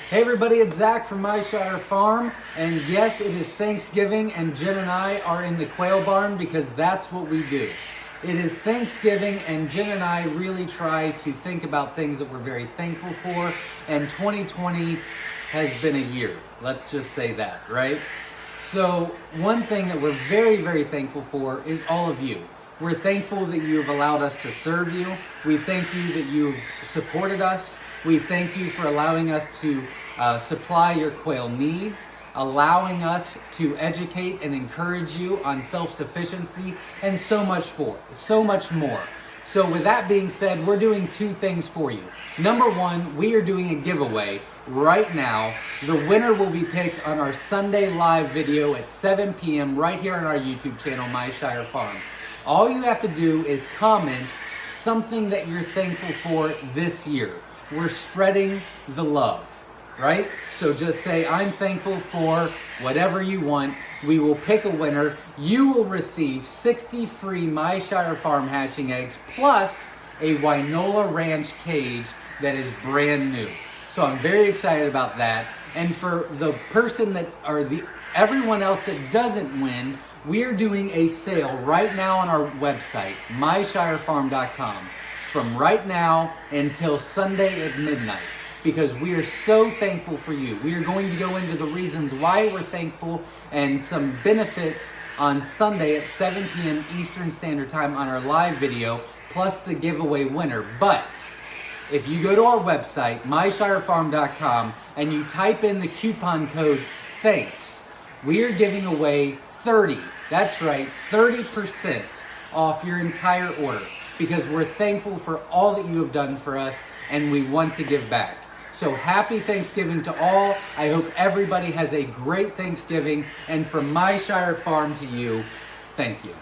Hey everybody, it's Zach from Myshire Farm, and yes, it is Thanksgiving, and Jen and I are in the quail barn because that's what we do. It is Thanksgiving, and Jen and I really try to think about things that we're very thankful for, and 2020 has been a year. Let's just say that, right? So one thing that we're very, very thankful for is all of you. We're thankful that you have allowed us to serve you. We thank you that you've supported us. We thank you for allowing us to supply your quail needs, allowing us to educate and encourage you on self-sufficiency, and so much more. So with that being said, we're doing two things for you. Number one, we are doing a giveaway right now. The winner will be picked on our Sunday live video at 7 p.m. right here on our YouTube channel, Myshire Farm. All you have to do is comment something that you're thankful for this year. We're spreading the love, right? So just say, I'm thankful for whatever you want. We will pick a winner. You will receive 60 free Myshire Farm hatching eggs plus a Wynola Ranch cage that is brand new. So I'm very excited about that. And for the person that, or everyone else that doesn't win, we're doing a sale right now on our website, myshirefarm.com, from right now until Sunday at midnight, because we are so thankful for you. We are going to go into the reasons why we're thankful and some benefits on Sunday at 7 p.m. Eastern Standard Time on our live video, plus the giveaway winner. But if you go to our website, myshirefarm.com, and you type in the coupon code THANKS, we are giving away 30% off your entire order, because we're thankful for all that you have done for us and we want to give back. So happy Thanksgiving to all. I hope everybody has a great Thanksgiving, and from Myshire Farm to you, thank you.